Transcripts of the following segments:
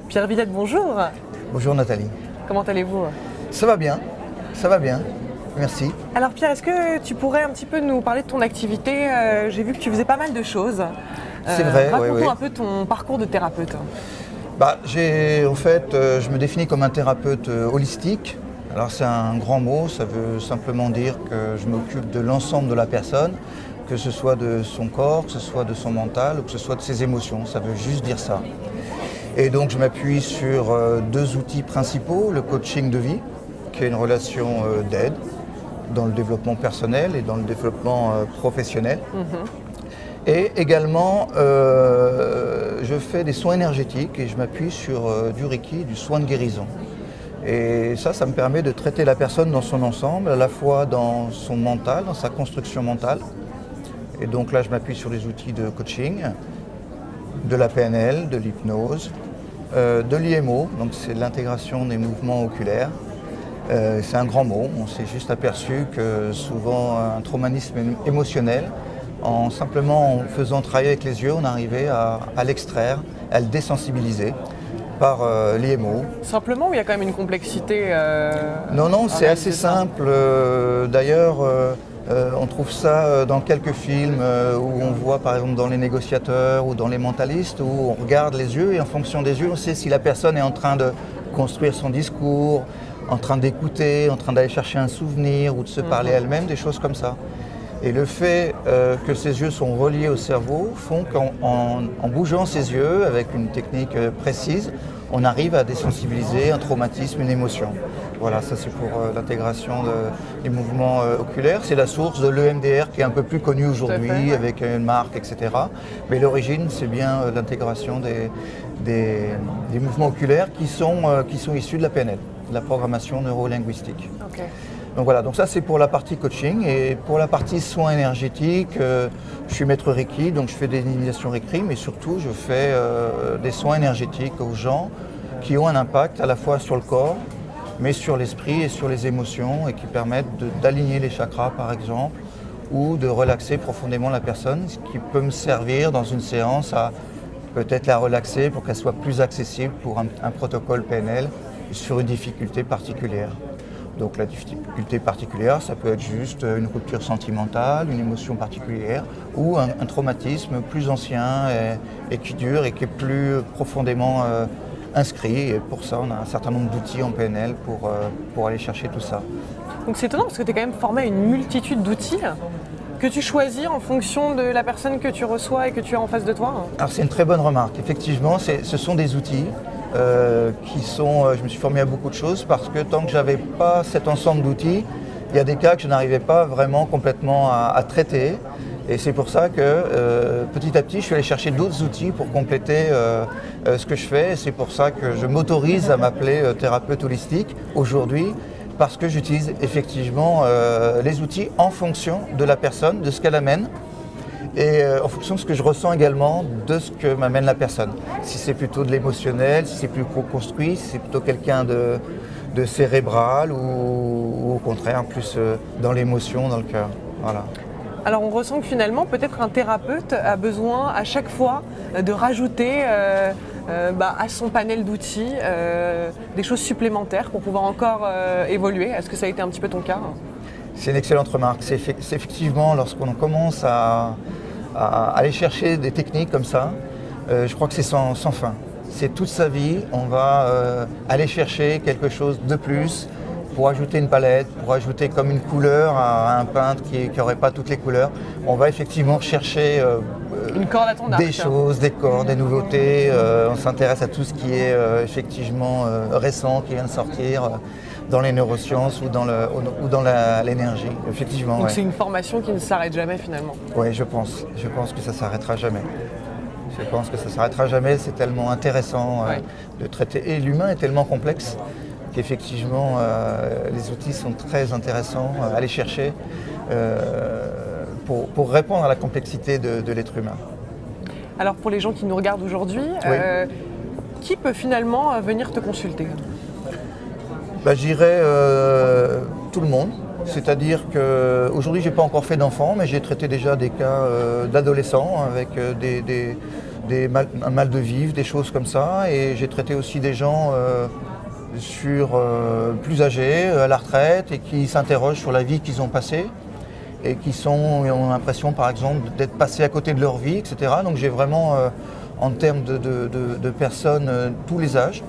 Pierre Villette, bonjour. Bonjour Nathalie. Comment allez-vous? Ça va bien, merci. Alors Pierre, est-ce que tu pourrais un petit peu nous parler de ton activité? J'ai vu que tu faisais pas mal de choses. C'est vrai, raconte-nous oui. un peu ton parcours de thérapeute. Je me définis comme un thérapeute holistique. Alors c'est un grand mot, ça veut simplement dire que je m'occupe de l'ensemble de la personne, que ce soit de son corps, que ce soit de son mental, ou que ce soit de ses émotions, ça veut juste dire ça. Et donc je m'appuie sur deux outils principaux, le coaching de vie, qui est une relation d'aide dans le développement personnel et dans le développement professionnel. Et également, je fais des soins énergétiques et je m'appuie sur du Reiki, du soin de guérison. Et ça me permet de traiter la personne dans son ensemble, à la fois dans son mental, dans sa construction mentale. Et donc là, je m'appuie sur les outils de coaching, de la PNL, de l'hypnose, de l'IMO, donc c'est l'intégration des mouvements oculaires. C'est un grand mot, on s'est juste aperçu que souvent un traumatisme émotionnel, en faisant travailler avec les yeux, on arrivait à l'extraire, à le désensibiliser par l'IMO. Simplement ou il y a quand même une complexité Non, c'est assez simple. D'ailleurs, on trouve ça dans quelques films où on voit par exemple dans Les Négociateurs ou dans Les Mentalistes, où on regarde les yeux et en fonction des yeux, on sait si la personne est en train de construire son discours, en train d'écouter, en train d'aller chercher un souvenir ou de se parler elle-même, des choses comme ça. Et le fait que ces yeux sont reliés au cerveau font qu'en bougeant ces yeux avec une technique précise, on arrive à désensibiliser un traumatisme, une émotion. Voilà, ça c'est pour l'intégration des mouvements oculaires. C'est la source de l'EMDR qui est un peu plus connue aujourd'hui avec une marque, etc. Mais l'origine, c'est bien l'intégration des mouvements oculaires qui sont issus de la PNL, de la programmation neurolinguistique. Okay. Donc voilà, donc ça c'est pour la partie coaching. Et pour la partie soins énergétiques, je suis maître Reiki, donc je fais des initiations Reiki, mais surtout je fais des soins énergétiques aux gens qui ont un impact à la fois sur le corps, mais sur l'esprit et sur les émotions et qui permettent d'aligner les chakras par exemple, ou de relaxer profondément la personne, ce qui peut me servir dans une séance à peut-être la relaxer pour qu'elle soit plus accessible pour un protocole PNL sur une difficulté particulière. Donc la difficulté particulière, ça peut être juste une rupture sentimentale, une émotion particulière ou un traumatisme plus ancien et qui dure et qui est plus profondément inscrit. Et pour ça, on a un certain nombre d'outils en PNL pour aller chercher tout ça. Donc c'est étonnant parce que tu es quand même formé à une multitude d'outils que tu choisis en fonction de la personne que tu reçois et que tu as en face de toi. Alors c'est une très bonne remarque. Effectivement, ce sont des outils. Je me suis formé à beaucoup de choses parce que tant que je n'avais pas cet ensemble d'outils, il y a des cas que je n'arrivais pas vraiment complètement à traiter. Et c'est pour ça que petit à petit, je suis allé chercher d'autres outils pour compléter ce que je fais. Et c'est pour ça que je m'autorise à m'appeler thérapeute holistique aujourd'hui, parce que j'utilise effectivement les outils en fonction de la personne, de ce qu'elle amène. Et en fonction de ce que je ressens également, de ce que m'amène la personne. Si c'est plutôt de l'émotionnel, si c'est plus co-construit, si c'est plutôt quelqu'un de cérébral ou au contraire plus dans l'émotion, dans le cœur. Voilà. Alors on ressent que finalement peut-être un thérapeute a besoin à chaque fois de rajouter à son panel d'outils des choses supplémentaires pour pouvoir encore évoluer. Est-ce que ça a été un petit peu ton cas? C'est une excellente remarque. C'est effectivement lorsqu'on commence à aller chercher des techniques comme ça, je crois que c'est sans fin. C'est toute sa vie, on va aller chercher quelque chose de plus pour ajouter une palette, pour ajouter comme une couleur à un peintre qui n'aurait pas toutes les couleurs. On va effectivement chercher une corde à ton arc. Des choses, des cordes, des nouveautés. On s'intéresse à tout ce qui est effectivement récent, qui vient de sortir dans les neurosciences ou dans l'énergie, effectivement. Donc c'est une formation qui ne s'arrête jamais finalement. Oui, je pense que ça ne s'arrêtera jamais. Je pense que ça ne s'arrêtera jamais, c'est tellement intéressant de traiter. Et l'humain est tellement complexe qu'effectivement les outils sont très intéressants à aller chercher pour répondre à la complexité de l'être humain. Alors pour les gens qui nous regardent aujourd'hui, qui peut finalement venir te consulter? Je dirais tout le monde. C'est-à-dire qu'aujourd'hui, je n'ai pas encore fait d'enfants, mais j'ai traité déjà des cas d'adolescents avec un mal de vivre, des choses comme ça. Et j'ai traité aussi des gens plus âgés, à la retraite, et qui s'interrogent sur la vie qu'ils ont passée et ont l'impression par exemple d'être passés à côté de leur vie, etc. Donc j'ai vraiment, en termes de personnes, tous les âges.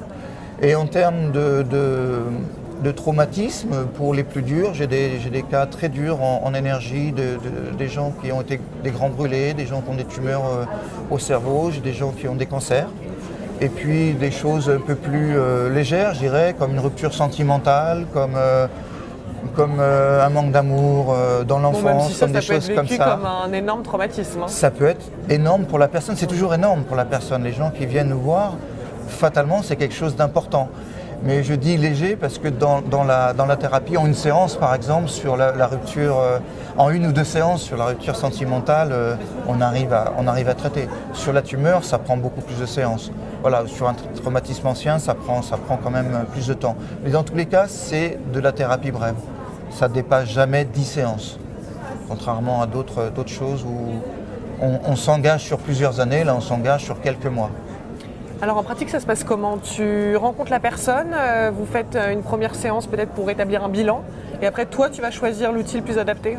Et en termes de traumatisme, pour les plus durs, j'ai des cas très durs en énergie, des gens qui ont été des grands brûlés, des gens qui ont des tumeurs au cerveau, j'ai des gens qui ont des cancers. Et puis des choses un peu plus légères, je dirais, comme une rupture sentimentale, comme un manque d'amour dans l'enfance, comme des choses comme ça. Ça peut être vécu comme un énorme traumatisme. Ça peut être énorme pour la personne, c'est toujours énorme pour la personne. Les gens qui viennent nous voir, fatalement, c'est quelque chose d'important. Mais je dis léger parce que dans la thérapie, en une séance par exemple, sur la rupture, en une ou deux séances sur la rupture sentimentale, on arrive à traiter. Sur la tumeur, ça prend beaucoup plus de séances. Voilà, sur un traumatisme ancien, ça prend quand même plus de temps. Mais dans tous les cas, c'est de la thérapie brève. Ça ne dépasse jamais 10 séances. Contrairement à d'autres choses où on s'engage sur plusieurs années, là on s'engage sur quelques mois. Alors en pratique, ça se passe comment? Tu rencontres la personne, vous faites une première séance peut-être pour établir un bilan, et après toi tu vas choisir l'outil le plus adapté.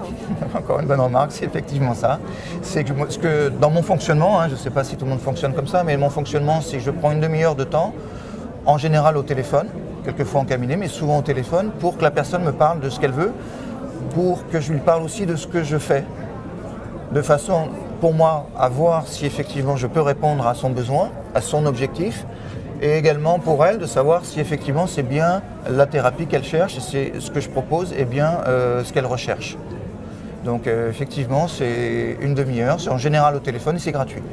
Encore une bonne remarque, c'est effectivement ça. C'est que dans mon fonctionnement, je ne sais pas si tout le monde fonctionne comme ça, mais mon fonctionnement, c'est que je prends une demi-heure de temps, en général au téléphone, quelquefois en cabinet, mais souvent au téléphone, pour que la personne me parle de ce qu'elle veut, pour que je lui parle aussi de ce que je fais, de façon pour moi à voir si effectivement je peux répondre à son besoin, à son objectif, et également pour elle de savoir si effectivement c'est bien la thérapie qu'elle cherche et c'est ce que je propose et bien ce qu'elle recherche. Donc effectivement c'est une demi-heure, c'est en général au téléphone et c'est gratuit.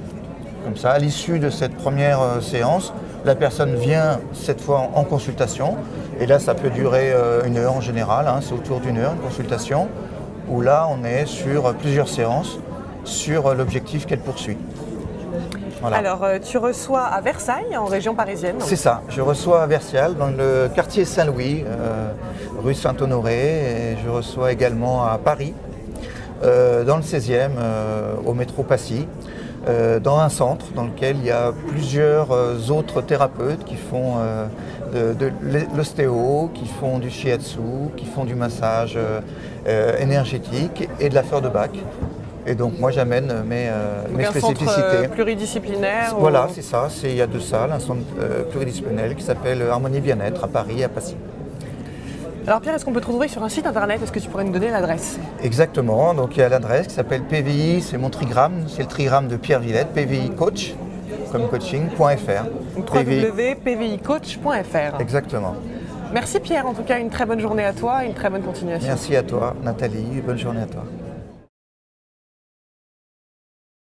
Comme ça, à l'issue de cette première séance, la personne vient cette fois en consultation et là ça peut durer une heure en général, c'est autour d'une heure une consultation, où là on est sur plusieurs séances sur l'objectif qu'elle poursuit. Voilà. Alors, tu reçois à Versailles, en région parisienne. C'est ça, je reçois à Versailles, dans le quartier Saint-Louis, rue Saint-Honoré, et je reçois également à Paris, dans le 16e, au métro Passy, dans un centre dans lequel il y a plusieurs autres thérapeutes qui font de l'ostéo, qui font du shiatsu, qui font du massage énergétique et de la fleur de Bach. Et donc moi j'amène mes spécificités. Centre pluridisciplinaire. Voilà, c'est ça, il y a deux salles, un centre pluridisciplinaire qui s'appelle Harmonie Bien-être à Paris, à Passy. Alors Pierre, est-ce qu'on peut te retrouver sur un site internet? Est-ce que tu pourrais nous donner l'adresse? Exactement, donc il y a l'adresse qui s'appelle PVI, c'est mon trigramme, c'est le trigramme de Pierre Villette, PVI Coach, comme coaching.fr. Donc www.pvicoach.fr. Exactement. Merci Pierre, en tout cas une très bonne journée à toi et une très bonne continuation. Merci à toi Nathalie, bonne journée à toi.